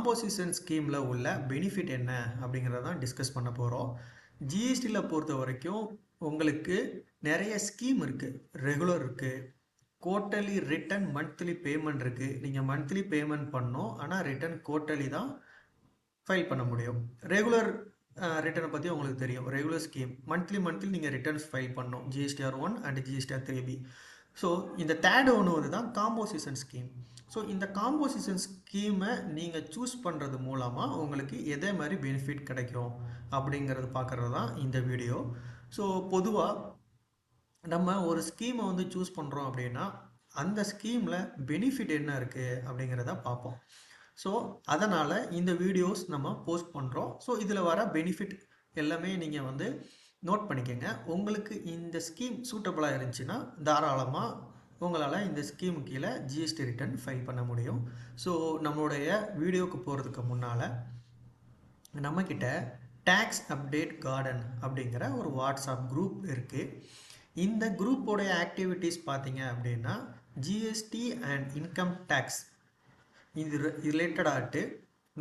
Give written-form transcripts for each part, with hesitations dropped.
Composition ஸ்கீமில் உள்ள benefit என்ன அப்படிங்கிறத தான் டிஸ்கஸ் பண்ண போகிறோம். ஜிஎஸ்டியில் பொறுத்த வரைக்கும் உங்களுக்கு நிறைய ஸ்கீம் இருக்குது. ரெகுலர் இருக்குது, குவார்ட்டர்லி ரிட்டர்ன், மந்த்லி பேமெண்ட் இருக்குது. நீங்கள் மந்த்லி பேமெண்ட் பண்ணணும், ஆனால் ரிட்டர்ன் குவார்ட்டர்லி தான் ஃபைல் பண்ண முடியும். ரெகுலர் ரிட்டர்னை பற்றி உங்களுக்கு தெரியும். ரெகுலர் ஸ்கீம் மந்த்லி நீங்கள் ரிட்டர்ன்ஸ் ஃபைல் பண்ணணும், GSTR 1 and GSTR 3B. So இந்த தேர்ட் ஒன்று தான் காம்போசிஷன் ஸ்கீம். ஸோ இந்த காம்போசிஷன் ஸ்கீமை நீங்கள் சூஸ் பண்ணுறது மூலமாக உங்களுக்கு எதே மாதிரி பெனிஃபிட் கிடைக்கும் அப்படிங்கிறது பார்க்குறது தான் இந்த வீடியோ. ஸோ பொதுவாக நம்ம ஒரு ஸ்கீமை வந்து சூஸ் பண்ணுறோம் அப்படின்னா அந்த ஸ்கீமில் பெனிஃபிட் என்ன இருக்குது அப்படிங்கிறத பார்ப்போம். ஸோ அதனால் இந்த வீடியோஸ் நம்ம போஸ்ட் பண்ணுறோம். ஸோ இதில் வர பெனிஃபிட் எல்லாமே நீங்கள் வந்து நோட் பண்ணிக்கோங்க. உங்களுக்கு இந்த ஸ்கீம் சூட்டபுளாக இருந்துச்சுன்னா தாராளமாக உங்களால் இந்த ஸ்கீமு கீழே ஜிஎஸ்டி ரிட்டர்ன் ஃபைல் பண்ண முடியும். ஸோ நம்மளுடைய வீடியோவுக்கு போகிறதுக்கு முன்னால் நம்மக்கிட்ட டேக்ஸ் அப்டேட் கார்டன் அப்படிங்கிற ஒரு வாட்ஸ்அப் குரூப் இருக்குது. இந்த குரூப்போடைய ஆக்டிவிட்டீஸ் பார்த்தீங்க அப்படின்னா ஜிஎஸ்டி அண்ட் இன்கம் டேக்ஸ் இது ரிலேட்டடாகிட்டு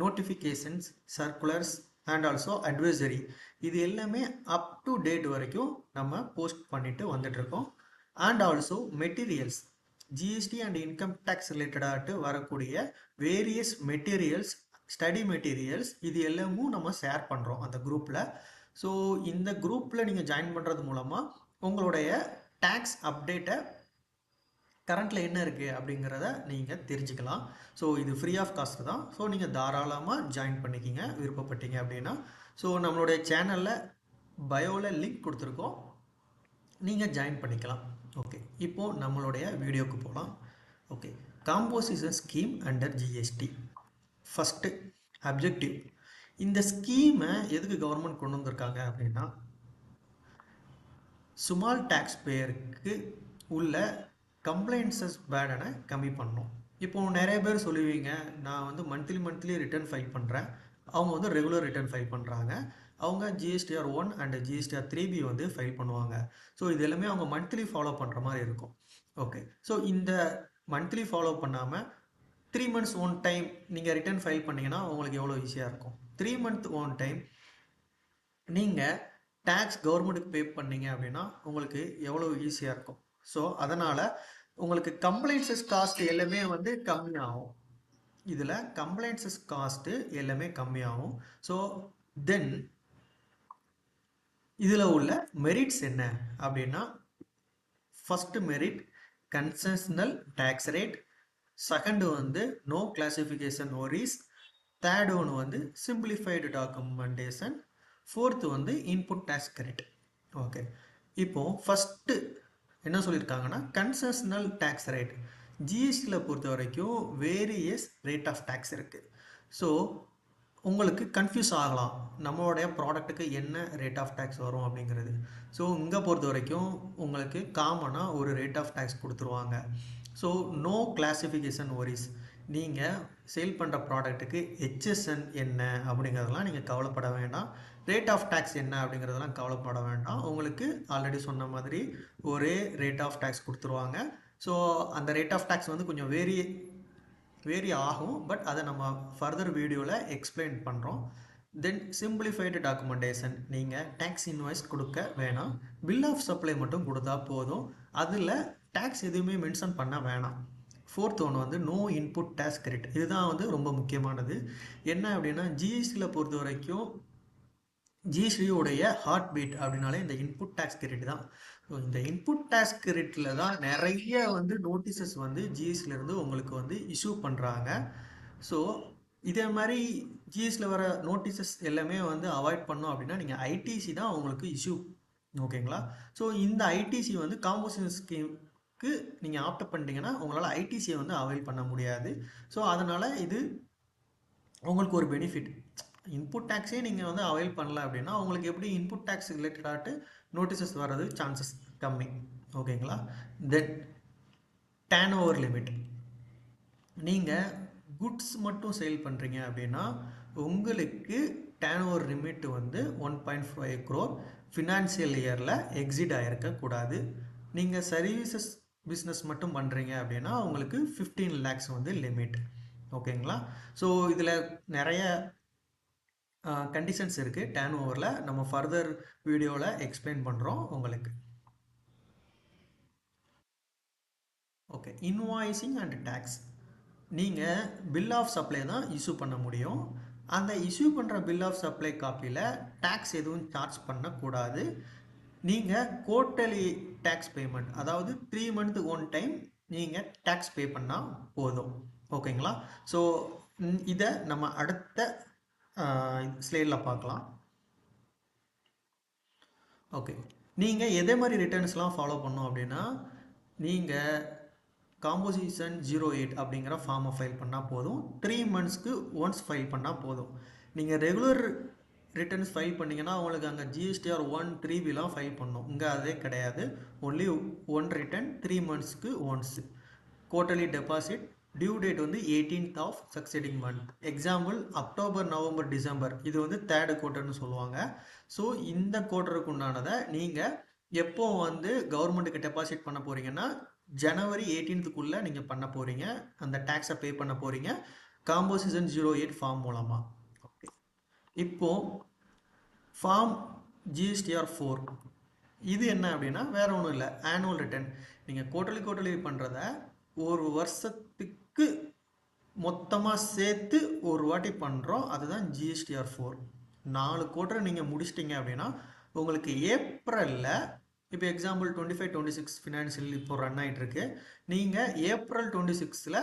notifications, circulars and also advisory இது எல்லாமே அப் டு டேட் வரைக்கும் நம்ம போஸ்ட் பண்ணிட்டு வந்துட்டுருக்கோம். And also materials, GST and income tax ரிலேட்டடாகிட்டு வரக்கூடிய வேரியஸ் மெட்டீரியல்ஸ், ஸ்டடி மெட்டீரியல்ஸ் இது எல்லாமும் நம்ம ஷேர் பண்ணுறோம் அந்த குரூப்பில். ஸோ இந்த குரூப்பில் நீங்கள் ஜாயின் பண்ணுறது மூலமாக உங்களுடைய டேக்ஸ் அப்டேட்டை கரண்ட்டில் என்ன இருக்குது அப்படிங்கிறத நீங்கள் தெரிஞ்சுக்கலாம். ஸோ இது ஃப்ரீ ஆஃப் காஸ்ட் தான். ஸோ நீங்கள் தாராளமாக ஜாயின் பண்ணிக்கிங்க விருப்பப்பட்டீங்க அப்படின்னா. ஸோ நம்மளுடைய சேனலில் பயோவில் லிங்க் கொடுத்துருக்கோம், நீங்கள் ஜாயின் பண்ணிக்கலாம். ஓகே, இப்போது நம்மளுடைய வீடியோவுக்கு போகலாம். Okay, composition scheme under GST. First objective. இந்த ஸ்கீமை எதுக்கு கவர்மெண்ட் கொண்டு வந்திருக்காங்க அப்படின்னா ஸ்மால் டேக்ஸ் பேருக்கு உள்ள கம்ப்ளைண்ட்ஸஸ் பேர்டனை கம்மி பண்ணணும். இப்போது நிறைய பேர் சொல்லுவீங்க, நான் வந்து மந்த்லி ரிட்டர்ன் ஃபைல் பண்ணுறேன், அவங்க வந்து ரெகுலர் ரிட்டர்ன் ஃபைல் பண்ணுறாங்க, அவங்க ஜிஎஸ்டிஆர் 1 அண்ட் ஜிஎஸ்டிஆர் 3B வந்து ஃபைல் பண்ணுவாங்க. ஸோ இது எல்லாமே அவங்க மந்த்லி ஃபாலோ பண்ணுற மாதிரி இருக்கும். ஓகே, ஸோ இந்த மந்த்லி ஃபாலோ பண்ணாமல் 3 months ஒன் டைம் நீங்கள் ரிட்டர்ன் ஃபைல் பண்ணிங்கன்னா உங்களுக்கு எவ்வளோ ஈஸியாக இருக்கும். 3 month ஒன் டைம் நீங்கள் டேக்ஸ் கவர்மெண்ட்டுக்கு பே பண்ணீங்க அப்படின்னா உங்களுக்கு எவ்வளோ ஈஸியாக இருக்கும். ஸோ அதனால் உங்களுக்கு கம்ப்ளைண்ட்ஸஸ் காஸ்ட் எல்லாமே வந்து கம்மியாகும். இதில் கம்ப்ளைண்ட்ஸஸ் காஸ்ட்டு எல்லாமே கம்மியாகும். ஸோ தென் இதில் உள்ள மெரிட்ஸ் என்ன அப்படின்னா first merit concessional tax rate, second வந்து நோ கிளாசிஃபிகேஷன் ஒரிஸ், தேர்டு ஒன்று வந்து சிம்பிளிஃபைடு டாக்குமெண்டேஷன், ஃபோர்த்து வந்து இன்புட் டேக்ஸ் கிரெடிட். ஓகே, இப்போது ஃபஸ்ட்டு என்ன சொல்லியிருக்காங்கன்னா கன்செஷனல் டேக்ஸ் ரேட். ஜிஎஸ்டியில் பொறுத்த வரைக்கும் வேரியஸ் ரேட் ஆஃப் டேக்ஸ் இருக்குது. ஸோ உங்களுக்கு கன்ஃபியூஸ் ஆகலாம் நம்மளுடைய ப்ராடக்ட்டுக்கு என்ன ரேட் ஆஃப் டேக்ஸ் வரும் அப்படிங்கிறது. ஸோ இங்கே பொறுத்த வரைக்கும் உங்களுக்கு காமனாக ஒரு ரேட் ஆஃப் டேக்ஸ் கொடுத்துருவாங்க. ஸோ நோ கிளாசிஃபிகேஷன் ஒரிஸ், நீங்கள் சேல் பண்ணுற ப்ராடக்ட்டுக்கு ஹெச்எஸ்என் என்ன அப்படிங்கிறதெல்லாம் நீங்கள் கவலைப்பட வேண்டாம். ரேட் ஆஃப் டேக்ஸ் என்ன அப்படிங்கிறதெல்லாம் கவலைப்பட வேண்டாம். உங்களுக்கு ஆல்ரெடி சொன்ன மாதிரி ஒரே ரேட் ஆஃப் டேக்ஸ் கொடுத்துருவாங்க. ஸோ அந்த ரேட் ஆஃப் டேக்ஸ் வந்து கொஞ்சம் வேரி ஆகும், பட் அதை நம்ம ஃபர்தர் வீடியோவில் எக்ஸ்பிளைன் பண்ணுறோம். தென் சிம்பிளிஃபைடு டாக்குமெண்டேஷன், நீங்கள் டேக்ஸ் இன்வாய்ஸ் கொடுக்க வேணாம், பில் ஆஃப் சப்ளை மட்டும் கொடுத்தா போதும், அதில் டேக்ஸ் எதுவுமே மென்ஷன் பண்ண வேணாம். ஃபோர்த் ஒன்று வந்து நோ இன்புட் டேக்ஸ் கிரெடிட். இதுதான் வந்து ரொம்ப முக்கியமானது. என்ன அப்படின்னா ஜிஎஸ்டியில் பொறுத்த வரைக்கும் ஜிஎஸ்டியோடைய ஹார்ட் பீட் அப்படின்னாலே இந்த இன்புட் டேக்ஸ் கிரெடிட் தான். ஸோ இந்த இன்புட் டேக்ஸ் கிரெடிட்டில் தான் நிறைய வந்து நோட்டீசஸ் வந்து ஜிஎஸ்டிலேருந்து உங்களுக்கு வந்து இஷ்யூ பண்ணுறாங்க. ஸோ இதே மாதிரி ஜிஎஸ்டியில் வர நோட்டீசஸ் எல்லாமே வந்து அவாய்ட் பண்ணோம் அப்படின்னா நீங்கள் ஐடிசி தான் உங்களுக்கு இஷ்யூ. ஓகேங்களா? ஸோ இந்த ஐடிசி வந்து காம்போசிஷன் ஸ்கீமுக்கு நீங்கள் ஆப்ட் பண்ணிட்டீங்கன்னா உங்களால் ஐடிசியை வந்து அவைல் பண்ண முடியாது. ஸோ அதனால் இது உங்களுக்கு ஒரு பெனிஃபிட். இன்புட் டேக்ஸே நீங்கள் வந்து அவைல் பண்ணல அப்படின்னா உங்களுக்கு எப்படி இன்புட் டேக்ஸ் ரிலேட்டடாகிட்டு நோட்டீசஸ் வர்றது சான்சஸ் கம்மி. ஓகேங்களா? தென் டேர்ன் ஓவர் லிமிட், நீங்கள் குட்ஸ் மட்டும் சேல் பண்ணுறீங்க அப்படின்னா உங்களுக்கு டேர்ன் ஓவர் லிமிட் வந்து 1.5 crore ஃபினான்ஷியல் இயரில் எக்ஸிட் ஆகிருக்கக்கூடாது. நீங்கள் சர்வீசஸ் பிஸ்னஸ் மட்டும் பண்ணுறீங்க அப்படின்னா உங்களுக்கு 15 lakhs வந்து லிமிட். ஓகேங்களா? ஸோ இதில் நிறைய கண்டிஷன்ஸ் இருக்குது டேர்ன் ஓவரில். நம்ம ஃபர்தர் வீடியோவில் எக்ஸ்பிளைன் பண்ணுறோம் உங்களுக்கு. Okay, invoicing and tax. நீங்கள் பில் ஆஃப் சப்ளை தான் இஷ்யூ பண்ண முடியும். அந்த இஷ்யூ பண்ணுற பில் ஆஃப் சப்ளை காப்பியில் டேக்ஸ் எதுவும் சார்ஜ் பண்ணக்கூடாது. நீங்கள் குவார்ட்டர்லி டேக்ஸ் பேமெண்ட், அதாவது 3 மந்த் ஒன் டைம் நீங்கள் டேக்ஸ் பே பண்ணால் போதும். ஓகேங்களா? ஸோ இதை நம்ம அடுத்த ஸ்லைடில் பார்க்கலாம். ஓகே, நீங்கள் எதே மாதிரி ரிட்டர்ன்ஸ்லாம் ஃபாலோ பண்ணோம் அப்படின்னா, நீங்கள் காம்போசிஷன் 08 அப்படிங்கிற ஃபார்மை ஃபைல் பண்ணால் போதும். 3 மந்த்ஸ்க்கு ஒன்ஸ் ஃபைல் பண்ணால் போதும். நீங்கள் ரெகுலர் ரிட்டர்ன்ஸ் ஃபைல் பண்ணிங்கன்னா உங்களுக்கு அங்கே ஜிஎஸ்டிஆர் 1 3பிலாம் ஃபைல் பண்ணணும். இங்கே அதே கிடையாது. ஒன்லி ஒன் ரிட்டர்ன் 3 மந்த்ஸ்க்கு once. Quarterly deposit, due date வந்து 18th of succeeding month. Example October, November, December, இது வந்து தேர்டு குவார்ட்டர்னு சொல்லுவாங்க. ஸோ இந்த குவார்ட்டருக்கு உண்டானதை நீங்கள் எப்போ வந்து கவர்மெண்ட்டுக்கு டெபாசிட் பண்ண போகிறீங்கன்னா ஜனவரி 18th நீங்கள் பண்ண போகிறீங்க. அந்த டேக்ஸை பே பண்ண போகிறீங்க காம்போசிஷன் 08 ஃபார்ம் மூலமாக. ஓகே, இப்போது ஃபார்ம் ஜிஎஸ்டிஆர் 4 இது என்ன அப்படின்னா வேறு ஒன்றும் இல்லை, ஆனுவல் ரிட்டர்ன். நீங்கள் குவார்ட்டர்லி பண்ணுறத ஒரு வருஷத்துக்கு மொத்தமாக சேர்த்து ஒரு வாட்டி பண்ணுறோம். அதுதான் ஜிஎஸ்டிஆர் 4. 4 குவார்ட்டர் நீங்கள் முடிச்சிட்டிங்க அப்படின்னா உங்களுக்கு ஏப்ரலில், இப்போ எக்ஸாம்பிள் 25-26 ஃபினான்ஷியல் இப்போ ரன் ஆகிட்டு இருக்கு. நீங்கள் ஏப்ரல் 26ல்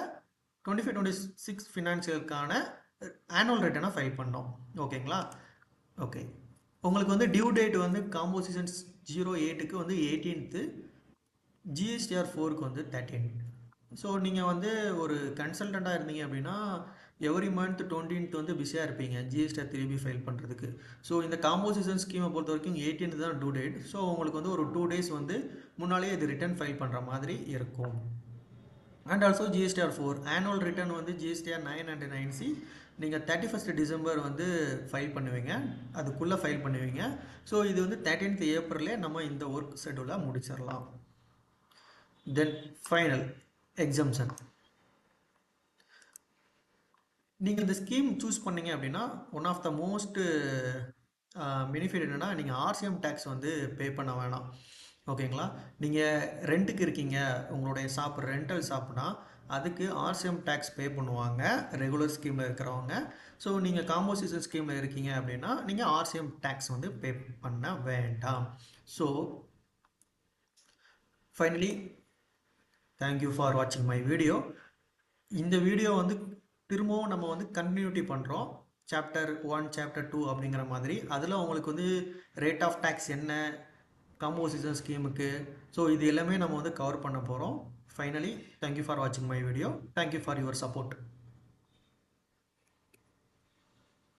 25-26 ஃபினான்ஷியலுக்கான ஆனுவல் ரிட்டர்னை ஃபைல் பண்ணோம். ஓகேங்களா? ஓகே, உங்களுக்கு வந்து டியூ டேட் வந்து காம்போசிஷன்ஸ் 08க்கு வந்து 18th, ஜிஎஸ்டிஆர் 4க்கு வந்து 13th. ஸோ நீங்கள் வந்து ஒரு கன்சல்டண்ட்டாக இருந்தீங்க அப்படின்னா எவ்ரி மந்த் 20th வந்து பிஸியாக இருப்பீங்க ஜிஎஸ்டிஆர் 3B ஃபைல் பண்ணுறதுக்கு. ஸோ இந்த காம்போசிஷன் ஸ்கீமை பொறுத்த வரைக்கும் 18th தான் டியூ டேட். ஸோ உங்களுக்கு வந்து ஒரு 2 days வந்து முன்னாலேயே இது ரிட்டர்ன் ஃபைல் பண்ணுற மாதிரி இருக்கும். And also GSTR 4 annual return வந்து ஜிஎஸ்டிஆர் 9 and 9C நீங்கள் 31st December வந்து ஃபைல் பண்ணுவீங்க, அதுக்குள்ளே ஃபைல் பண்ணுவீங்க. ஸோ இது வந்து 13th April நம்ம இந்த ஒர்க் ஷெடியூலை முடிச்சிடலாம். Then final exemption. நீங்கள் இந்த ஸ்கீம் சூஸ் பண்ணீங்க அப்படின்னா one of the most benefit என்னென்னா நீங்கள் ஆர்சிஎம் டேக்ஸ் வந்து பே பண்ண வேணாம். ஓகேங்களா? நீங்கள் ரெண்ட்டுக்கு இருக்கீங்க, உங்களுடைய ஷாப் ரெண்டல் ஷாப்னா அதுக்கு ஆர்சிஎம் டேக்ஸ் பே பண்ணுவாங்க ரெகுலர் ஸ்கீமில் இருக்கிறவங்க. ஸோ நீங்கள் காம்போசிஷன் ஸ்கீமில் இருக்கீங்க அப்படின்னா நீங்கள் ஆர்சிஎம் டேக்ஸ் வந்து பே பண்ண வேண்டாம். ஸோ ஃபைனலி தேங்க்யூ ஃபார் வாட்சிங் மை வீடியோ. இந்த வீடியோ வந்து திரும்பவும் நம்ம வந்து கன்டினியூட்டி பண்ணுறோம். சாப்டர் 1, சாப்டர் 2 அப்படிங்கிற மாதிரி. அதில் உங்களுக்கு வந்து ரேட் ஆஃப் டேக்ஸ் என்ன, காம்போசிஷன் ஸ்கீமுக்கு, ஸோ இது எல்லாமே நம்ம வந்து கவர் பண்ண போகிறோம். ஃபைனலி தேங்க்யூ ஃபார் வாட்சிங் my video. Thank you for your support.